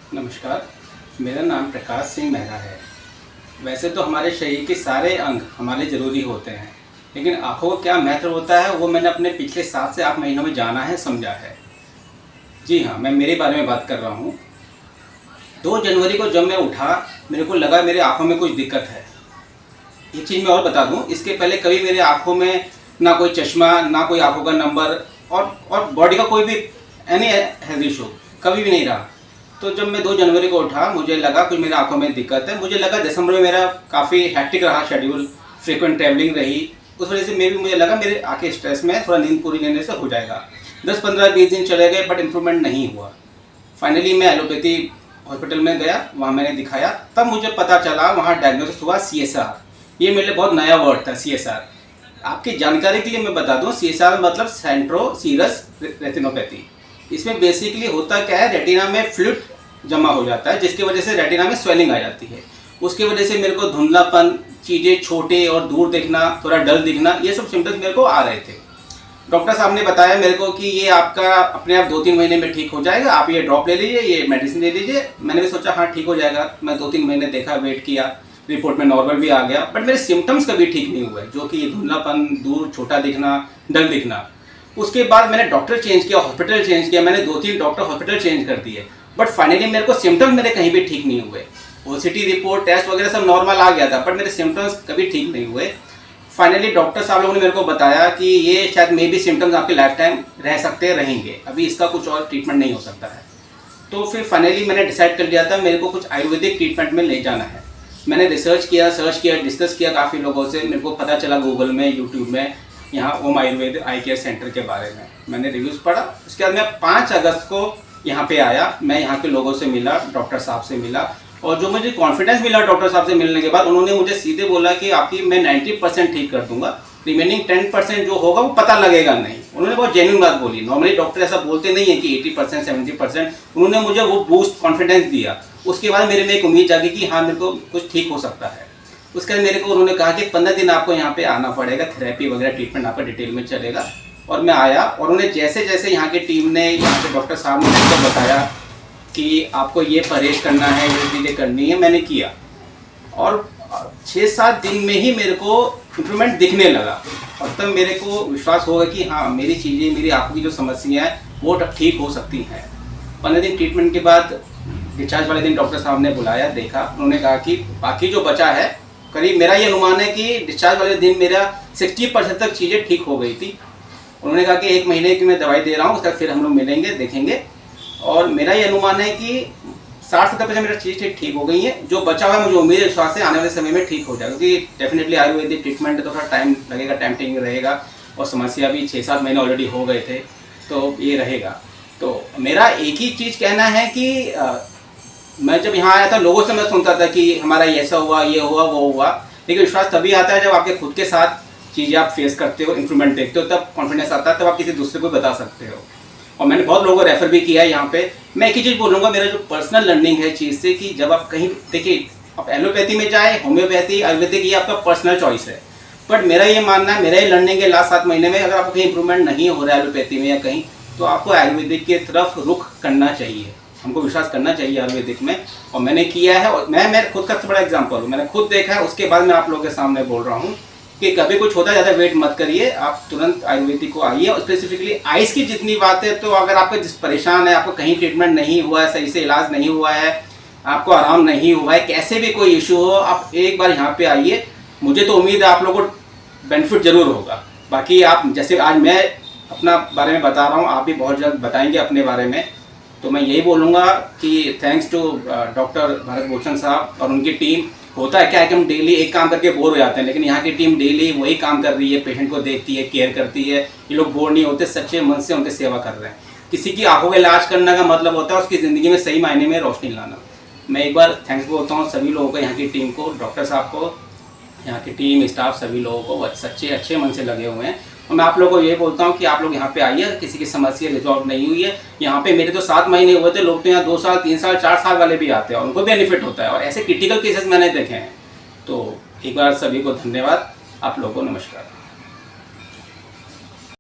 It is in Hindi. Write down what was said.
नमस्कार, मेरा नाम प्रकाश सिंह मेहरा है। वैसे तो हमारे शरीर के सारे अंग हमारे ज़रूरी होते हैं, लेकिन आँखों का क्या महत्व होता है वो मैंने अपने पिछले 7 से 8 महीनों में जाना है, समझा है। जी हाँ, मैं मेरे बारे में बात कर रहा हूँ। 2 जनवरी को जब मैं उठा, मेरे को लगा मेरे आँखों में कुछ दिक्कत है। एक चीज़ मैं और बता दूँ, इसके पहले कभी मेरे आँखों में ना कोई चश्मा, ना कोई आँखों का नंबर और बॉडी का कोई भी एनी हेल्थ इशू कभी भी नहीं रहा। तो जब मैं 2 जनवरी को उठा, मुझे लगा कुछ मेरे आँखों में दिक्कत है। मुझे लगा दिसंबर में मेरा काफ़ी हेक्टिक रहा शेड्यूल, फ्रीक्वेंट ट्रैवलिंग रही, उस वजह से मुझे लगा मेरे आँखें स्ट्रेस में, थोड़ा नींद पूरी लेने से हो जाएगा। 10, 15, 20 दिन चले गए बट इम्प्रूवमेंट नहीं हुआ। फाइनली मैं एलोपैथी हॉस्पिटल में गया, वहाँ मैंने दिखाया, तब मुझे पता चला, वहाँ डायग्नोसिस हुआ CSR। ये मेरे लिए बहुत नया वर्ड था CSR। आपकी जानकारी के लिए मैं बता दूँ, CSR मतलब सेंट्रो सीरस रेटिनोपैथी। इसमें बेसिकली होता क्या है, रेटिना में फ्लूइड जमा हो जाता है, जिसकी वजह से रेटिना में स्वेलिंग आ जाती है। उसकी वजह से मेरे को धुंधलापन, चीज़ें छोटे और दूर दिखना, थोड़ा डल दिखना, ये सब सिम्टम्स मेरे को आ रहे थे। डॉक्टर साहब ने बताया मेरे को कि ये आपका अपने आप 2-3 महीने में ठीक हो जाएगा, आप ये ड्रॉप ले लीजिए, ये मेडिसिन ले लीजिए। मैंने भी सोचा हाँ ठीक हो जाएगा। मैं 2-3 महीने देखा, वेट किया, रिपोर्ट में नॉर्मल भी आ गया, बट मेरे सिम्टम्स कभी ठीक नहीं हुए, जो कि धुंधलापन, दूर छोटा दिखना, डल दिखना। उसके बाद मैंने डॉक्टर चेंज किया, हॉस्पिटल चेंज किया, मैंने 2-3 डॉक्टर हॉस्पिटल चेंज कर दिए, बट फाइनली मेरे को सिम्टम्स मेरे कहीं भी ठीक नहीं हुए। OCT रिपोर्ट, टेस्ट वगैरह सब नॉर्मल आ गया था, बट मेरे सिम्टम्स कभी ठीक नहीं हुए। फाइनली डॉक्टर साहब लोगों ने मेरे को बताया कि ये शायद मे बी सिम्टम्स आपके लाइफ टाइम रह सकते रहेंगे, अभी इसका कुछ और ट्रीटमेंट नहीं हो सकता है। तो फिर फाइनली मैंने डिसाइड कर लिया था मेरे को कुछ आयुर्वेदिक ट्रीटमेंट में ले जाना है। मैंने रिसर्च किया, सर्च किया, डिस्कस किया काफ़ी लोगों से। मेरे को पता चला गूगल में, यूट्यूब में, यहाँ ओम आयुर्वेद आई केयर सेंटर के बारे में मैंने रिव्यूज़ पढ़ा। उसके बाद मैं 5 अगस्त को यहाँ पे आया। मैं यहाँ के लोगों से मिला, डॉक्टर साहब से मिला, और जो मुझे कॉन्फिडेंस मिला डॉक्टर साहब से मिलने के बाद, उन्होंने मुझे सीधे बोला कि आपकी मैं 90% ठीक कर दूंगा, रिमेनिंग 10% जो होगा वो पता लगेगा नहीं। उन्होंने बहुत जेन्युइन बात बोली। नॉर्मली डॉक्टर ऐसा बोलते नहीं है कि 80%, 70%। उन्होंने मुझे वो बूस्ट कॉन्फिडेंस दिया। उसके बाद मेरे में एक उम्मीद जागी कि हाँ, मेरे को कुछ ठीक हो सकता है। उसके बाद मेरे को उन्होंने कहा कि 15 दिन आपको यहाँ पे आना पड़ेगा, थेरेपी वगैरह ट्रीटमेंट आपका डिटेल में चलेगा। और मैं आया, और उन्हें जैसे जैसे यहाँ की टीम ने, यहाँ के डॉक्टर साहब ने मुझे बताया कि आपको ये परहेज करना है, ये चीज़ें करनी है, मैंने किया। और 6-7 दिन में ही मेरे को इम्प्रूवमेंट दिखने लगा, और तब मेरे को विश्वास होगा कि हाँ, मेरी चीज़ें, मेरी आँखों की जो समस्या है वो अब ठीक हो सकती हैं। 15 दिन ट्रीटमेंट के बाद डिस्चार्ज वाले दिन डॉक्टर साहब ने बुलाया, देखा, उन्होंने कहा कि बाकी जो बचा है, करीब मेरा ये अनुमान है कि डिस्चार्ज वाले दिन मेरा 60% तक चीज़ें ठीक हो गई थी। उन्होंने कहा कि 1 महीने की मैं दवाई दे रहा हूँ, उसके बाद फिर हम लोग मिलेंगे, देखेंगे। और मेरा ये अनुमान है कि 60-70% मेरा चीज़ ठीक हो गई है। जो बचा हुआ है, मुझे उम्मीद विश्वास है आने वाले समय में ठीक हो जाएगा, क्योंकि डेफिनेटली आयुर्वेदिक ट्रीटमेंट है तो थोड़ा टाइम लगेगा, टाइम टेकिंग रहेगा, और समस्या भी 6-7 महीने ऑलरेडी हो गए थे, तो ये रहेगा। तो मेरा एक ही चीज़ कहना है कि मैं जब यहाँ आया था, लोगों से मैं सुनता था कि हमारा ऐसा हुआ, ये हुआ, वो हुआ, लेकिन विश्वास तभी आता है जब आपके खुद के साथ चीज़ें आप फेस करते हो, इंप्रूवमेंट देखते हो, तब कॉन्फिडेंस आता है, तब आप किसी दूसरे को बता सकते हो। और मैंने बहुत लोगों को रेफर भी किया है यहाँ पे। मैं एक ही चीज़ बोलूँगा, मेरा जो पर्सनल लर्निंग है चीज़ से, कि जब आप कहीं, देखिए, आप एलोपैथी में जाए, होम्योपैथी, आयुर्वेदिक, ये आपका पर्सनल चॉइस है, बट मेरा ये मानना है, मेरा ये लर्निंग है लास्ट 7 महीने में, अगर आपको कहीं इंप्रूवमेंट नहीं हो रहा है एलोपैथी में या कहीं, तो आपको आयुर्वेदिक की तरफ रुख करना चाहिए, हमको विश्वास करना चाहिए आयुर्वेदिक में। और मैंने किया है, और मैं खुद का सबसे बड़ा एग्जाम्पल हूँ, मैंने खुद देखा है। उसके बाद मैं आप लोगों के सामने बोल रहा हूँ कि कभी कुछ होता है, ज़्यादा वेट मत करिए, आप तुरंत आयुर्वेदिक को आइए। और स्पेसिफिकली आइज़ की जितनी बात है, तो अगर आपको जिस परेशान है, आपको कहीं ट्रीटमेंट नहीं हुआ है, सही से इलाज नहीं हुआ है, आपको आराम नहीं हुआ है, कैसे भी कोई इशू हो, आप एक बार यहाँ पे आइए। मुझे तो उम्मीद है आप लोगों को बेनिफिट ज़रूर होगा। बाकी आप, जैसे आज मैं अपना बारे में बता रहा हूँ, आप भी बहुत जल्द बताएंगे अपने बारे में। तो मैं यही बोलूँगा कि thanks to doctor Bharat Bhushan साहब और उनकी टीम। होता है क्या है कि हम डेली एक काम करके बोर हो जाते हैं, लेकिन यहाँ की टीम डेली वही काम कर रही है, पेशेंट को देखती है, केयर करती है। ये लोग बोर नहीं होते, सच्चे मन से उनकी सेवा कर रहे हैं। किसी की आंखों का इलाज करने का मतलब होता है उसकी ज़िंदगी में सही मायने में रोशनी लाना। मैं एक बार थैंक्स बोलता हूँ सभी लोगों को, यहाँ की टीम को, डॉक्टर साहब को, यहाँ की टीम, स्टाफ, सभी लोगों को, सच्चे अच्छे मन से लगे हुए हैं। और मैं आप लोगों को ये बोलता हूँ कि आप लोग यहाँ पे आइए, किसी की समस्या रिजॉल्व नहीं हुई है। यहाँ पे मेरे तो 7 महीने हुए थे, लोग तो यहाँ 2 साल, 3 साल, 4 साल वाले भी आते हैं, उनको बेनिफिट होता है, और ऐसे क्रिटिकल केसेस मैंने देखे हैं। तो एक बार सभी को धन्यवाद, आप लोगों को नमस्कार।